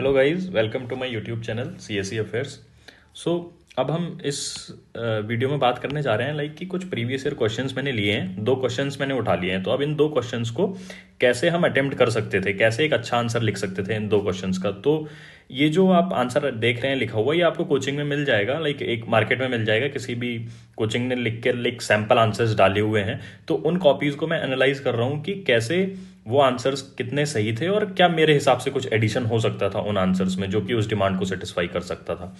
Hello guys, welcome to my YouTube channel CSE affairs. So अब हम इस video में बात करने जा रहे हैं कि कुछ प्रीवियस ईयर क्वेश्चंस मैंने लिए हैं, दो क्वेश्चंस मैंने उठा लिए हैं। तो अब इन दो क्वेश्चंस को कैसे हम अटेम्प्ट कर सकते थे, कैसे एक अच्छा आंसर लिख सकते थे इन दो क्वेश्चंस का। तो ये जो आप आंसर देख रहे हैं लिखा हुआ, ये आपको कोचिंग में मिल जाएगा, एक मार्केट में मिल जाएगा। किसी भी कोचिंग ने लिख के सैम्पल आंसर्स डाले हुए हैं, तो उन कॉपीज़ को मैं एनालाइज कर रहा हूँ कि कैसे वो आंसर्स कितने सही थे और क्या मेरे हिसाब से कुछ एडिशन हो सकता था उन आंसर्स में जो कि उस डिमांड को सेटिस्फाई कर सकता था।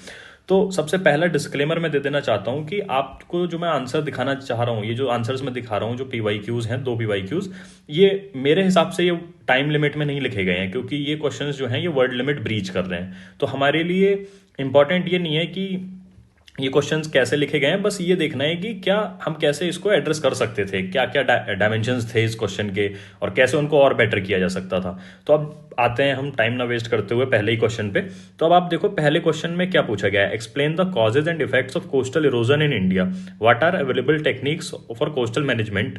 तो सबसे पहला डिस्क्लेमर मैं दे देना चाहता हूं कि आपको जो मैं आंसर दिखाना चाह रहा हूं, ये जो आंसर्स मैं दिखा रहा हूं, जो PYQs हैं, दो PYQs, ये मेरे हिसाब से ये टाइम लिमिट में नहीं लिखे गए हैं, क्योंकि ये क्वेश्चंस जो हैं ये वर्ड लिमिट ब्रीच कर रहे हैं। तो हमारे लिए इंपॉर्टेंट ये नहीं है कि ये क्वेश्चंस कैसे लिखे गए हैं, बस ये देखना है कि क्या हम कैसे इसको एड्रेस कर सकते थे, क्या क्या डायमेंशंस थे इस क्वेश्चन के और कैसे उनको और बेटर किया जा सकता था। तो अब आते हैं हम टाइम ना वेस्ट करते हुए पहले ही क्वेश्चन पे। तो अब आप देखो पहले क्वेश्चन में क्या पूछा गया है। Explain the causes and effects of coastal erosion in India, what are available techniques for coastal management,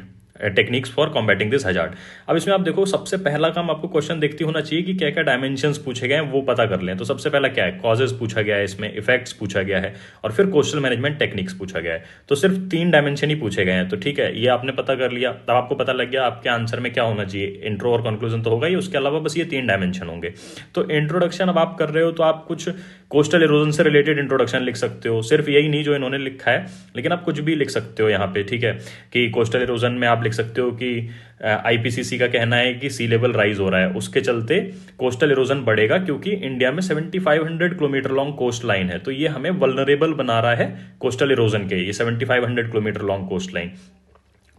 techniques for combating this hazard. अब इसमें आप देखो सबसे पहला काम आपको क्वेश्चन देखते होना चाहिए कि क्या क्या डायमेंशंस पूछे गए हैं वो पता कर लें। तो सबसे पहला क्या है, कॉजेज पूछा गया है, इसमें इफेक्ट्स पूछा गया है और फिर कोस्टल मैनेजमेंट टेक्निक्स पूछा गया है। तो सिर्फ 3 डायमेंशन ही पूछे गए हैं। तो ठीक है, ये आपने पता कर लिया। तब आपको पता लग गया आपके आंसर में क्या होना चाहिए, इंट्रो और कंक्लूजन तो होगा ही, उसके अलावा बस ये 3 डायमेंशन होंगे। तो इंट्रोडक्शन अब आप कर रहे हो तो आप कुछ कोस्टल इरोजन से रिलेटेड इंट्रोडक्शन लिख सकते हो, सिर्फ यही नहीं जो इन्होंने लिखा है, लेकिन आप कुछ भी लिख सकते हो यहाँ पे। ठीक है, कि कोस्टल इरोजन में आप लिख सकते हो कि IPCC का कहना है कि सी लेवल राइज हो रहा है, उसके चलते कोस्टल इरोजन बढ़ेगा, क्योंकि इंडिया में 7500 किलोमीटर लॉन्ग कोस्ट लाइन है। तो ये हमें वल्नरेबल बना रहा है कोस्टल इरोजन के, ये 7500 किलोमीटर लॉन्ग कोस्ट लाइन।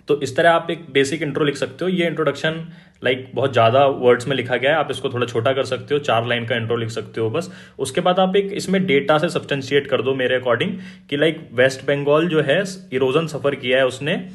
तो इस तरह आप एक बेसिक इंट्रो लिख सकते हो। ये इंट्रोडक्शन बहुत ज़्यादा वर्ड्स में लिखा गया है, आप इसको थोड़ा छोटा कर सकते हो, 4 लाइन का इंट्रो लिख सकते हो बस। उसके बाद आप एक इसमें डेटा से सब्सटेंशिएट कर दो मेरे अकॉर्डिंग कि वेस्ट बंगाल जो है इरोजन सफ़र किया है उसने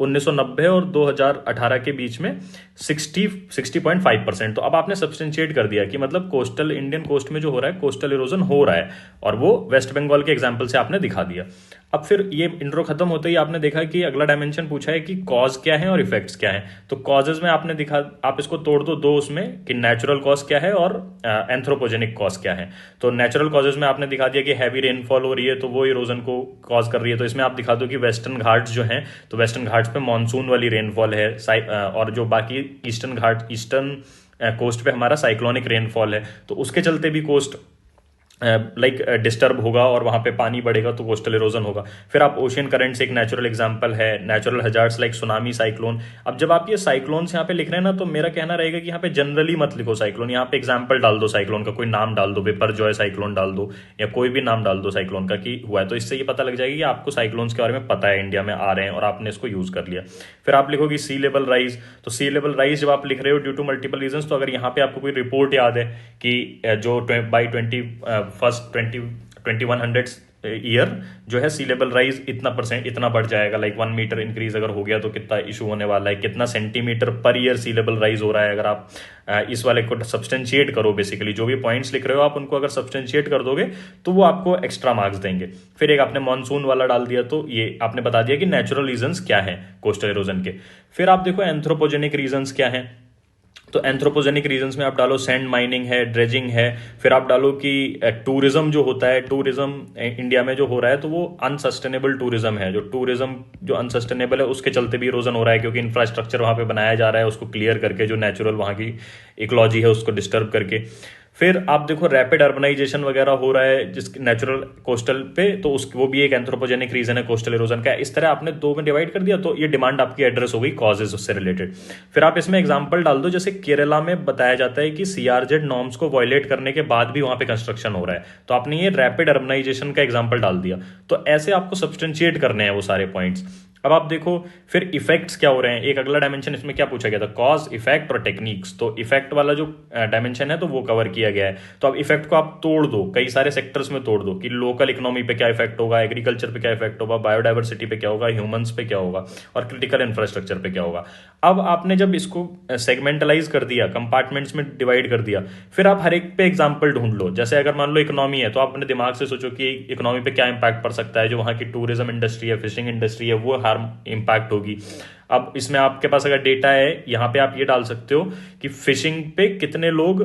1990 और 2018 के बीच में 60.5%। तो अब आपने सब्सटेंशिएट कर दिया कि मतलब कोस्टल इंडियन कोस्ट में जो हो रहा है कोस्टल इरोजन हो रहा है, और वो वेस्ट बंगाल के एग्जाम्पल से आपने दिखा दिया। अब फिर ये इंट्रो खत्म होते ही आपने देखा कि अगला डायमेंशन पूछा है कि कॉज क्या है और इफेक्ट्स क्या है। तो कॉजेज में आपने दिखा, आप इसको तोड़ दो उसमें कि नेचुरल कॉज क्या है और एंथ्रोपोजेनिक कॉज क्या है। तो नेचुरल कॉजेज में आपने दिखा दिया कि हैवी रेनफॉल हो रही है तो वो इरोजन को कॉज कर रही है। तो इसमें आप दिखा दो कि वेस्टर्न घाट्स जो हैं, तो वेस्टर्न घाट्स पे मानसून वाली रेनफॉल है, और जो बाकी ईस्टर्न कोस्ट पे हमारा साइक्लोनिक रेनफॉल है, तो उसके चलते भी कोस्ट डिस्टर्ब होगा और वहां पे पानी बढ़ेगा तो कोस्टल इरोजन होगा। फिर आप ओशियन करंट्स एक नेचुरल एग्जांपल है, natural hazards like tsunami, cyclone. अब जब आप ये साइक्लोन्स यहाँ पे लिख रहे हैं ना, तो मेरा कहना रहेगा कि यहाँ पे जनरली मत लिखो साइक्लोन, यहाँ पे एग्जांपल डाल दो साइक्लोन का, कोई नाम डाल दो, बिपरजॉय साइक्लोन डाल दो या कोई भी नाम डाल दो साइक्लोन का कि हुआ है। तो इससे ये पता लग जाएगा कि आपको साइक्लोन्स के बारे में पता है, इंडिया में आ रहे हैं और आपने इसको यूज कर लिया। फिर आप लिखोगे सी लेवल राइज। तो सी लेवल राइज जब आप लिख रहे हो ड्यू टू मल्टीपल रीजन, तो अगर यहाँ पे आपको कोई रिपोर्ट याद है कि जो बाई 2100 ईयर जो है सी लेवल राइज इतना % इतना बढ़ जाएगा, 1 मीटर इंक्रीज अगर हो गया तो कितना इशू होने वाला है, कितना सेंटीमीटर पर ईयर सी लेवल राइज हो रहा है। अगर आप इस वाले को सब्सटेंशिएट करो, बेसिकली जो भी पॉइंट्स लिख रहे हो आप उनको अगर सब्सटेंशिएट कर दोगे तो वो आपको एक्स्ट्रा मार्क्स देंगे। फिर एक आपने मानसून वाला डाल दिया, तो ये आपने बता दिया कि नेचुरल रीजंस क्या है कोस्टल इरोजन के। फिर आप देखो एंथ्रोपोजेनिक रीजंस क्या है। तो एंथ्रोपोजेनिक रीजंस में आप डालो सैंड माइनिंग है, ड्रेजिंग है। फिर आप डालो कि टूरिज्म जो होता है, टूरिज्म इंडिया में जो हो रहा है तो वो अनसस्टेनेबल टूरिज्म है। जो टूरिज्म जो अनसस्टेनेबल है उसके चलते भी इरोजन हो रहा है, क्योंकि इंफ्रास्ट्रक्चर वहाँ पे बनाया जा रहा है उसको क्लियर करके, जो नेचुरल वहाँ की इकोलॉजी है उसको डिस्टर्ब करके। फिर आप देखो रैपिड अर्बनाइजेशन वगैरह हो रहा है जिस नेचुरल कोस्टल पे, तो वो भी एक एंथ्रोपोजेनिक रीजन है कोस्टल इरोजन का। इस तरह आपने 2 में डिवाइड कर दिया, तो ये डिमांड आपकी एड्रेस हो गई कॉजेज उससे रिलेटेड। फिर आप इसमें एग्जांपल डाल दो, जैसे केरला में बताया जाता है कि CRZ नॉर्म्स को वायलेट करने के बाद भी वहां पे कंस्ट्रक्शन हो रहा है, तो आपने ये रैपिड अर्बनाइजेशन का एग्जाम्पल डाल दिया। तो ऐसे आपको सब्सटेंशिएट करने हैं वो सारे पॉइंट्स। अब आप देखो फिर इफेक्ट्स क्या हो रहे हैं। एक अगला डायमेंशन इसमें क्या पूछा गया था, कॉज, इफेक्ट और टेक्निक्स। तो इफेक्ट वाला जो डायमेंशन है तो वो कवर किया गया है। तो अब इफेक्ट को आप तोड़ दो, कई सारे सेक्टर्स में तोड़ दो कि लोकल इकोनॉमी पे क्या इफेक्ट होगा, एग्रीकल्चर पे क्या इफेक्ट होगा, बायोडाइवर्सिटी पे क्या होगा, ह्यूमंस पे क्या होगा और क्रिटिकल इंफ्रास्ट्रक्चर पे क्या होगा। अब आपने जब इसको सेगमेंटलाइज कर दिया, कंपार्टमेंट्स में डिवाइड कर दिया, फिर आप हर एक पे एग्जाम्पल ढूंढ लो। जैसे अगर मान लो इकोनॉमी है, तो आप अपने दिमाग से सोचो कि इकोनॉमी पे क्या इंपैक्ट पड़ सकता है, जो वहाँ की टूरिज्म इंडस्ट्री है, फिशिंग इंडस्ट्री है, वो हार्म इंपैक्ट होगी। अब इसमें आपके पास अगर डेटा है, यहाँ पे आप ये डाल सकते हो कि फिशिंग पे कितने लोग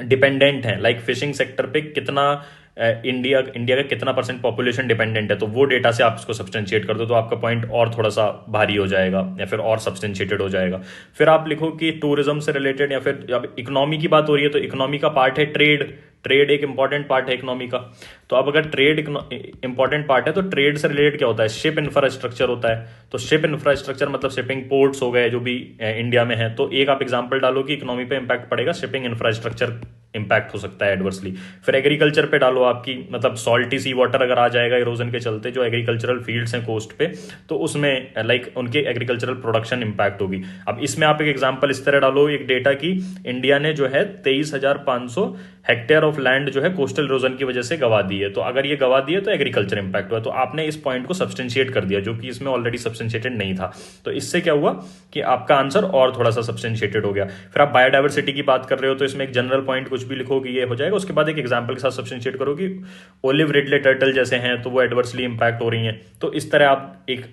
डिपेंडेंट हैं, लाइक फिशिंग सेक्टर पे कितना इंडिया इंडिया का कितना परसेंट पॉपुलेशन डिपेंडेंट है, तो वो डेटा से आप इसको सब्सटेंशिएट कर दो तो आपका पॉइंट और थोड़ा सा भारी हो जाएगा या फिर और सब्सटेंशिएटेड हो जाएगा। फिर आप लिखो कि टूरिज्म से रिलेटेड, या फिर अब इकोनॉमी की बात हो रही है तो इकोनॉमी का पार्ट है ट्रेड। ट्रेड एक इंपॉर्टेंट पार्ट है इकोनॉमी का। तो अब अगर ट्रेड इंपॉर्टेंट पार्ट है तो ट्रेड से रिलेटेड क्या होता है, शिप इंफ्रास्ट्रक्चर होता है। तो शिप इंफ्रास्ट्रक्चर मतलब शिपिंग पोर्ट्स हो गए जो भी इंडिया में है, तो एक आप एग्जांपल डालो कि इकोनॉमी पे इंपैक्ट पड़ेगा, शिपिंग इंफ्रास्ट्रक्चर इंपैक्ट हो सकता है एडवर्सली। फिर एग्रीकल्चर पे डालो आपकी, मतलब सॉल्टी सी वाटर अगर आ जाएगा इरोजन के चलते, जो एग्रीकल्चरल फील्ड्स हैं कोस्ट पे, तो उसमें लाइक उनके एग्रीकल्चरल प्रोडक्शन इंपैक्ट होगी। अब इसमें आप एक एग्जांपल इस तरह डालो एक डेटा की, इंडिया ने जो है 23,500 हेक्टेयर ऑफ लैंड जो है कोस्टल इरोजन की वजह से गवा दी है। तो अगर ये गवा दी है तो एग्रीकल्चर इंपैक्ट हुआ, तो आपने इस पॉइंट को सब्सटेंशिएट कर दिया जो कि इसमें ऑलरेडी सब्सटेंशिएटेड नहीं था। तो इससे क्या हुआ कि आपका आंसर और थोड़ा सा सब्सटेंशिएटेड हो गया। फिर आप बायोडाइवर्सिटी की बात कर रहे हो तो इसमें एक जनरल पॉइंट कुछ भी लिखो कि ये हो जाएगा, उसके बाद एक एग्जांपल के साथ सब्सटेंशिएट करो कि ओलिव रिडले टर्टल जैसे हैं तो वो एडवर्सली इंपैक्ट हो रही हैं। तो इस तरह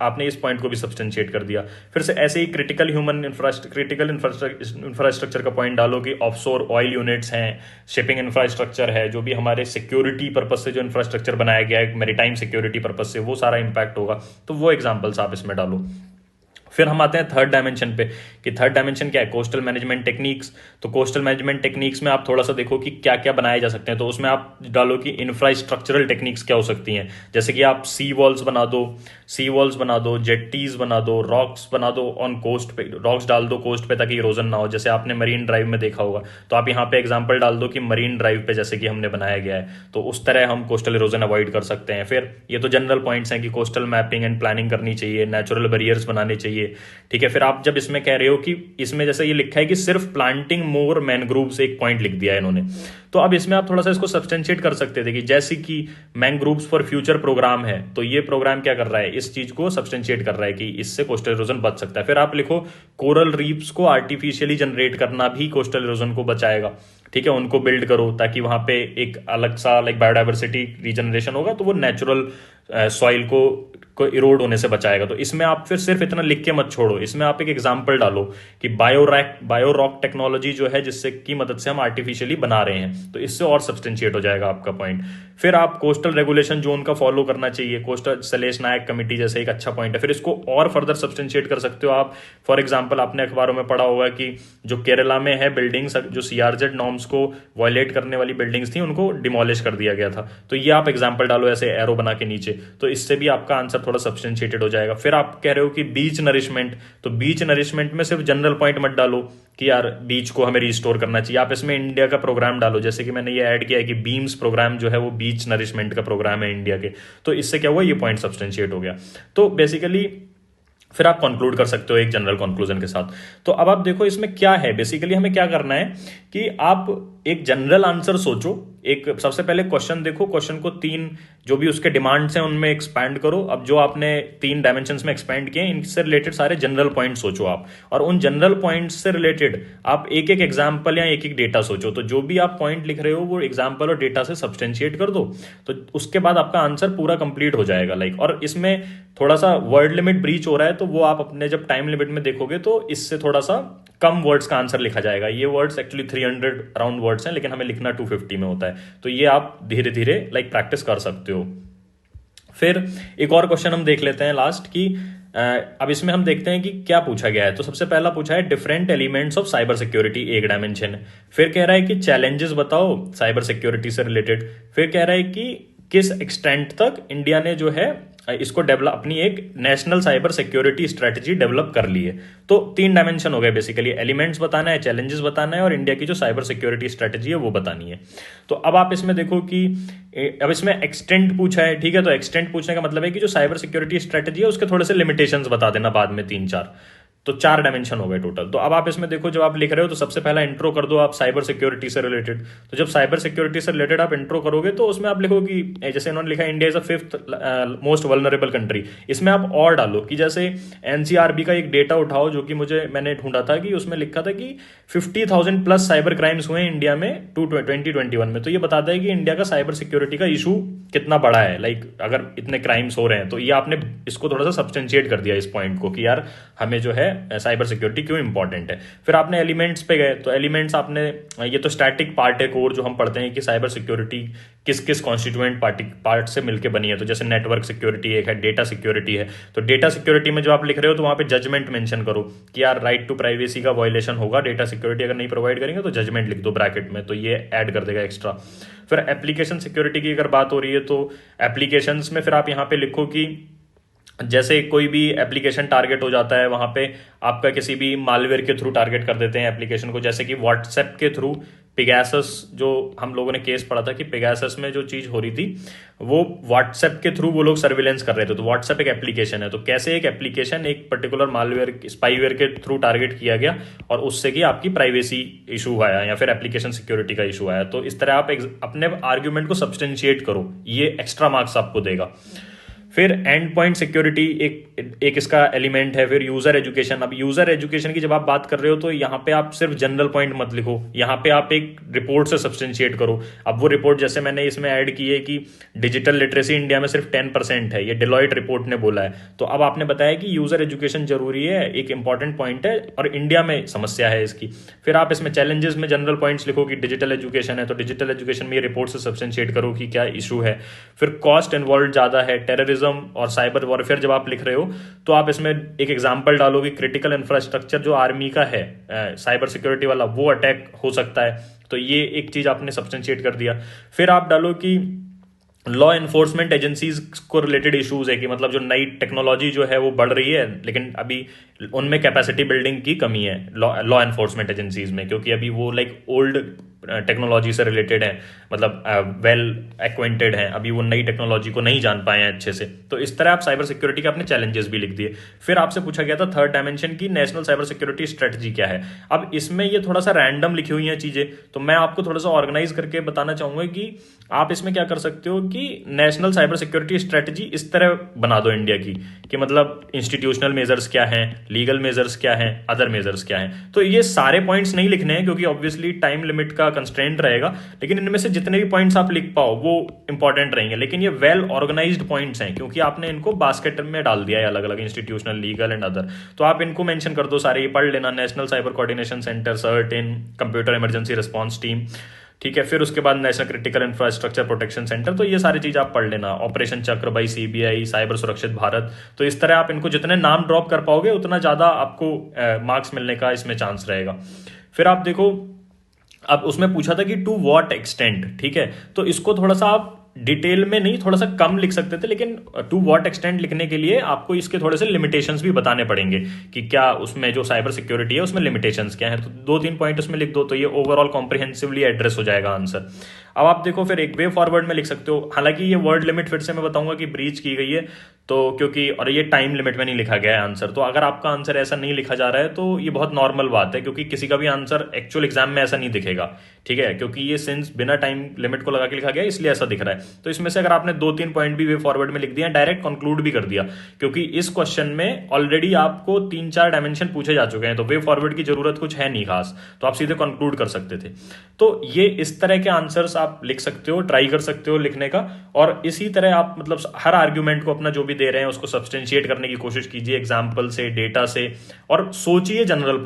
आपने इस पॉइंट को भी सब्सटेंशिएट कर दिया। फिर से ऐसे ही क्रिटिकल इंफ्रास्ट्रक्चर का पॉइंट डालो कि ऑफशोर ऑयल यूनिट्स हैं, शिपिंग इंफ्रास्ट्रक्चर है, जो भी हमारे सिक्योरिटी पर्पज से जो इंफ्रास्ट्रक्चर बनाया गया है मैरीटाइम सिक्योरिटी पर्पज से, वो सारा इंपैक्ट होगा। तो वो एग्जांपल्स आप इसमें डालो। फिर हम आते हैं थर्ड डायमेंशन पे कि थर्ड डायमेंशन क्या है, कोस्टल मैनेजमेंट टेक्निक्स। तो कोस्टल मैनेजमेंट टेक्निक्स में आप थोड़ा सा देखो कि क्या क्या बनाए जा सकते हैं। तो उसमें आप डालो कि इंफ्रास्ट्रक्चरल टेक्निक्स क्या हो सकती हैं, जैसे कि आप सी वॉल्स बना दो, जेट्टीज बना दो, रॉक्स बना दो ऑन कोस्ट पे, रॉक्स डाल दो कोस्ट पे ताकि इरोजन ना हो, जैसे आपने मरीन ड्राइव में देखा होगा। तो आप यहाँ पे एग्जाम्पल डाल दो कि मरीन ड्राइव पे जैसे कि हमने बनाया गया है, तो उस तरह हम कोस्टल इरोजन अवॉइड कर सकते हैं। फिर ये तो जनरल पॉइंट्स हैं कि कोस्टल मैपिंग एंड प्लानिंग करनी चाहिए, नेचुरल बैरियर्स बनाने चाहिए, ठीक है। फिर आप जब इसमें कह रहे हो कि इसमें जैसे ये लिखा है कि सिर्फ प्लांटिंग मोर मैनग्रूव्स, एक पॉइंट लिख दिया है इन्होंने, तो अब इसमें आप थोड़ा सा इसको सब्सटेंशिएट कर सकते थे कि जैसे कि मैनग्रूव्स फॉर फ्यूचर प्रोग्राम है, तो ये प्रोग्राम क्या कर रहा है, इस चीज को सब्सटेंशिएट कर रहा है कि इससे कोस्टल इरोजन बच सकता है। फिर आप लिखो कोरल रीफ्स को आर्टिफिशियली जनरेट करना भी कोस्टल इरोजन को बचाएगा, ठीक है, उनको बिल्ड करो ताकि वहां पे एक अलग सा लाइक बायोडाइवर्सिटी रीजनरेशन होगा, तो वो नेचुरल सॉइल को इरोड होने से बचाएगा। तो इसमें आप फिर सिर्फ इतना लिख के मत छोड़ो, इसमें आप एक एग्जांपल डालो कि बायो रॉक टेक्नोलॉजी जो है जिससे की मदद से हम आर्टिफिशियली बना रहे हैं, तो इससे और सब्सटेंशिएट हो जाएगा आपका पॉइंट। फिर आप कोस्टल रेगुलेशन जोन का फॉलो करना चाहिए, कोस्टल सलेश नायक कमेटी जैसे एक अच्छा पॉइंट है। फिर इसको और फर्दर सब्सटेंशिएट कर सकते हो आप। फॉर एग्जाम्पल आपने अखबारों में पढ़ा होगा कि जो केरला में है बिल्डिंग्स, जो सीआरजेड नॉर्म्स को वायलेट करने वाली बिल्डिंग्स थी उनको डिमोलिश कर दिया गया था, तो ये आप एग्जाम्पल डालो ऐसे एरो बना के नीचे, तो इससे भी आपका आंसर थोड़ा सब्सटेंशिएटेड हो जाएगा। फिर आप कह रहे हो कि बीच नरिशमेंट, तो बीच नरिशमेंट में सिर्फ जनरल पॉइंट मत डालो कि यार बीच को हमें रिस्टोर करना चाहिए, आप इसमें इंडिया का प्रोग्राम डालो, जैसे कि मैंने ये ऐड किया है कि बीम्स प्रोग्राम जो है वो बीच नरिशमेंट का प्रोग्राम है इंडिया के, तो इससे क्या हुआ, ये पॉइंट सब्सटेंशिएट हो गया। तो बेसिकली फिर आप कंक्लूड कर सकते हो एक जनरल कंक्लूजन के साथ। तो अब आप देखो इसमें क्या है, बेसिकली हमें क्या करना है कि आप एक जनरल आंसर सोचो। एक सबसे पहले क्वेश्चन देखो, क्वेश्चन को तीन जो भी उसके डिमांड्स हैं उनमें एक्सपैंड करो। अब जो आपने तीन डायमेंशंस में एक्सपैंड किए इनसे रिलेटेड सारे जनरल पॉइंट सोचो आप, और उन जनरल पॉइंट्स से रिलेटेड आप एक एक एग्जाम्पल या एक एक डेटा सोचो। तो जो भी आप पॉइंट लिख रहे हो वो एग्जाम्पल और डेटा से सब्सटेंशिएट कर दो, तो उसके बाद आपका आंसर पूरा कंप्लीट हो जाएगा लाइक। और इसमें थोड़ा सा वर्ड लिमिट ब्रीच हो रहा है, तो वो आप अपने जब टाइम लिमिट में देखोगे तो इससे थोड़ा सा कम वर्ड्स का आंसर लिखा जाएगा। ये वर्ड्स एक्चुअली 300 अराउंड वर्ड्स हैं, लेकिन हमें लिखना 250 में होता है, तो ये आप धीरे धीरे लाइक प्रैक्टिस कर सकते हो। फिर एक और क्वेश्चन हम देख लेते हैं लास्ट की, अब इसमें हम देखते हैं कि क्या पूछा गया है। तो सबसे पहला पूछा है different elements of cyber security, एक डायमेंशन। फिर कह रहा है कि चैलेंजेस बताओ साइबर सिक्योरिटी से रिलेटेड। फिर कह रहा है कि किस एक्सटेंट तक इंडिया ने जो है इसको डेवलप, अपनी एक national cyber security strategy develop कर ली है। तो तीन डायमेंशन हो गए बेसिकली, एलिमेंट्स बताना है, चैलेंजेस बताना है, और इंडिया की जो साइबर सिक्योरिटी स्ट्रेटजी है वो बतानी है। तो अब आप इसमें देखो कि अब इसमें एक्सटेंट पूछा है, ठीक है, तो एक्सटेंट पूछने का मतलब है कि जो साइबर सिक्योरिटी स्ट्रेटजी है उसके थोड़े से लिमिटेशंस बता देना बाद में, 3-4, तो 4 डायमेंशन हो गए टोटल। तो अब आप इसमें देखो जब आप लिख रहे हो तो सबसे पहला इंट्रो कर दो आप साइबर सिक्योरिटी से रिलेटेड। तो जब साइबर सिक्योरिटी से रिलेटेड आप इंट्रो करोगे तो उसमें आप लिखो कि जैसे इन्होंने लिखा India is a 5th most vulnerable country, इसमें आप और डालो कि जैसे एनसीआरबी का एक डेटा उठाओ जो कि मैंने ढूंढा था कि उसमें लिखा था कि 50,000 प्लस साइबर क्राइम्स हुए इंडिया में 2021 में। तो ये बताता है कि इंडिया का साइबर सिक्योरिटी का इशू कितना बड़ा है, लाइक अगर इतने क्राइम्स हो रहे हैं। तो ये आपने इसको थोड़ा सा सब्सटेंशिएट कर दिया इस पॉइंट को कि यार हमें जो है है साइबर सिक्योरिटी क्यों इंपॉर्टेंट है। फिर आपने एलिमेंट्स पे गए, तो एलिमेंट्स आपने, ये तो स्टैटिक पार्ट है कोर जो हम पढ़ते हैं कि साइबर सिक्योरिटी किस किस कॉन्स्टिट्यूएंट पार्ट से मिलकर बनी है। तो जैसे नेटवर्क सिक्योरिटी एक है, डेटा सिक्योरिटी है। तो डेटा सिक्योरिटी में जो आप लिख रहे हो तो वहां पे जजमेंट मेंशन करो कि यार राइट टू प्राइवेसी का वायलेशन होगा, डेटा सिक्योरिटी अगर नहीं प्रोवाइड करेंगे तो जजमेंट लिख दो ब्रैकेट में, तो ये ऐड कर देगा एक्स्ट्रा। फिर एप्लीकेशन सिक्योरिटी की अगर बात हो रही है तो एप्लीकेशंस में फिर आप यहाँ पे लिखो कि जैसे कोई भी एप्लीकेशन टारगेट हो जाता है, वहां पे आपका किसी भी मालवेयर के थ्रू टारगेट कर देते हैं एप्लीकेशन को, जैसे कि व्हाट्सएप के थ्रू पिगासस, जो हम लोगों ने केस पढ़ा था कि पिगासस में जो चीज हो रही थी वो व्हाट्सएप के थ्रू वो लोग सर्विलेंस कर रहे थे। तो व्हाट्सएप एक एप्लीकेशन है, तो कैसे एक एप्लीकेशन एक पर्टिकुलर मालवेयर स्पाईवेयर के थ्रू टारगेट किया गया और उससे कि आपकी प्राइवेसी इशू आया या फिर एप्लीकेशन सिक्योरिटी का इशू आया। तो इस तरह आप अपने आर्ग्यूमेंट को सब्सटेंशिएट करो, ये एक्स्ट्रा मार्क्स आपको देगा। फिर एंड पॉइंट सिक्योरिटी एक इसका एलिमेंट है। फिर यूजर एजुकेशन, अब यूजर एजुकेशन की जब आप बात कर रहे हो तो यहाँ पे आप सिर्फ जनरल पॉइंट मत लिखो, यहाँ पे आप एक रिपोर्ट से सब्सटेंशिएट करो। अब वो रिपोर्ट जैसे मैंने इसमें ऐड की है कि डिजिटल लिटरेसी इंडिया में सिर्फ 10% है, ये डिलॉयट रिपोर्ट ने बोला है। तो अब आपने बताया कि यूजर एजुकेशन जरूरी है, एक इंपॉर्टेंट पॉइंट है और इंडिया में समस्या है इसकी। फिर आप इसमें चैलेंजेस में जनरल पॉइंट्स लिखो कि डिजिटल एजुकेशन है, तो डिजिटल एजुकेशन में ये रिपोर्ट से सब्सटेंशिएट करो कि क्या इशू है। फिर कॉस्ट इन्वॉल्व ज्यादा है, टेररिज्म और साइबर वॉरफेयर जब आप लिख रहे हो तो आप इसमें एक एग्जांपल डालो कि क्रिटिकल इंफ्रास्ट्रक्चर जो आर्मी का है साइबर सिक्योरिटी वाला, वो अटैक हो सकता है। तो ये एक चीज आपने सब्सटेंशिएट कर दिया। फिर आप डालो कि लॉ एनफोर्समेंट एजेंसीज को रिलेटेड इश्यूज है कि मतलब जो नई टेक्नोलॉजी जो है वो बढ़ रही है लेकिन अभी उनमें कैपेसिटी बिल्डिंग की कमी है लॉ एनफोर्समेंट एजेंसीज में, क्योंकि अभी वो लाइक ओल्ड टेक्नोलॉजी से रिलेटेड है, मतलब वेल एक्वेंटेड हैं, अभी वो नई टेक्नोलॉजी को नहीं जान पाए हैं अच्छे से। तो इस तरह आप साइबर सिक्योरिटी के अपने चैलेंजेस भी लिख दिए। फिर आपसे पूछा गया था थर्ड डायमेंशन की नेशनल साइबर सिक्योरिटी स्ट्रेटजी क्या है। अब इसमें ये थोड़ा सा रैंडम लिखी हुई हैं चीजें, तो मैं आपको थोड़ा सा ऑर्गेनाइज करके बताना चाहूंगा कि आप इसमें क्या कर सकते हो कि नेशनल साइबर सिक्योरिटी स्ट्रेटजी इस तरह बना दो इंडिया की कि मतलब इंस्टीट्यूशनल मेजर्स क्या हैं, लीगल मेजर्स क्या हैं, अदर मेजर्स क्या हैं। तो ये सारे पॉइंट्स नहीं लिखने हैं क्योंकि ऑब्वियसली टाइम लिमिट का कंस्ट्रेंट रहेगा, लेकिन इनमें से जितने भी पॉइंट्स आप लिख पाओ वो इंपॉर्टेंट रहेंगे। लेकिन ये वेल ऑर्गेनाइज्ड पॉइंट्स हैं क्योंकि आपने इनको बास्केट में डाल दिया है अलग अलग, इंस्टीट्यूशनल, लीगल एंड अदर। तो आप इनको मेंशन कर दो सारे, ये पढ़ लेना। National cyber coordination centre, CERT in computer emergency response team, ठीक है। फिर उसके बाद national critical infrastructure protection centre, तो ये सारी चीज आप पढ़ लेना। ऑपरेशन चक्र बाई सीबीआई, साइबर सुरक्षित भारत। तो इस तरह आप इनको जितने नाम ड्रॉप कर पाओगे उतना ज्यादा आपको मार्क्स मिलने का इसमें चांस रहेगा। फिर आप देखो, अब उसमें पूछा था कि टू व्हाट एक्सटेंट, ठीक है, तो इसको थोड़ा सा आप डिटेल में नहीं, थोड़ा सा कम लिख सकते थे, लेकिन टू व्हाट एक्सटेंट लिखने के लिए आपको इसके थोड़े से लिमिटेशंस भी बताने पड़ेंगे कि क्या उसमें जो साइबर सिक्योरिटी है उसमें लिमिटेशंस क्या है। तो 2-3 पॉइंट उसमें लिख दो तो ये ओवरऑल कॉम्प्रिहेंसिवली एड्रेस हो जाएगा आंसर। अब आप देखो फिर एक वे फॉरवर्ड में लिख सकते हो, हालांकि ये वर्ड लिमिट फिर से मैं बताऊंगा कि ब्रीच की गई है, तो क्योंकि और ये टाइम लिमिट में नहीं लिखा गया है आंसर। तो अगर आपका आंसर ऐसा नहीं लिखा जा रहा है तो ये बहुत नॉर्मल बात है, क्योंकि किसी का भी आंसर एक्चुअल एग्जाम में ऐसा नहीं दिखेगा, ठीक है, क्योंकि ये सिंस बिना टाइम लिमिट को लगा के लिखा गया इसलिए ऐसा दिख रहा है। तो इसमें से अगर आपने 2-3 पॉइंट भी वे फॉरवर्ड में लिख दिया, डायरेक्ट कंक्लूड भी कर दिया, क्योंकि इस क्वेश्चन में ऑलरेडी आपको 3-4 डायमेंशन पूछे जा चुके हैं, तो वे फॉरवर्ड की जरूरत कुछ है नहीं खास, तो आप सीधे कंक्लूड कर सकते थे। तो ये इस तरह के आंसर्स आप लिख सकते हो, ट्राई कर सकते हो लिखने का, और इसी तरह आप मतलब हर आर्ग्यूमेंट को अपना जो भी दे रहे हैं उसको सब्सटेंशिएट करने की कोशिश कीजिए एग्जाम्पल से, डेटा से, और सोचिए जनरल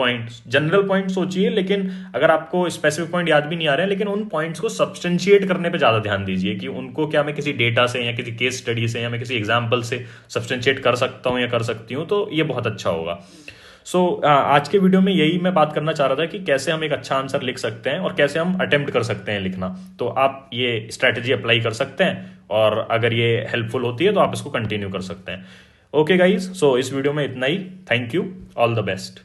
पॉइंट सोचिए। लेकिन अगर आपको स्पेसिफिक पॉइंट याद भी नहीं आ रहे हैं, लेकिन उन पॉइंट्स को सब्सटेंशिएट करने पे ज्यादा ध्यान दीजिए कि उनको क्या मैं किसी डेटा से या किसी केस स्टडी से या मैं किसी एग्जाम्पल से सब्सटेंशिएट कर सकता हूं या कर सकती हूं, तो ये बहुत अच्छा होगा। सो आज के वीडियो में यही मैं बात करना चाह रहा था कि कैसे हम एक अच्छा आंसर लिख सकते हैं और कैसे हम अटेम्प्ट कर सकते हैं लिखना। तो आप ये स्ट्रैटेजी अप्लाई कर सकते हैं, और अगर ये हेल्पफुल होती है तो आप इसको कंटिन्यू कर सकते हैं। ओके गाइज, सो इस वीडियो में इतना ही। Thank you, all the best.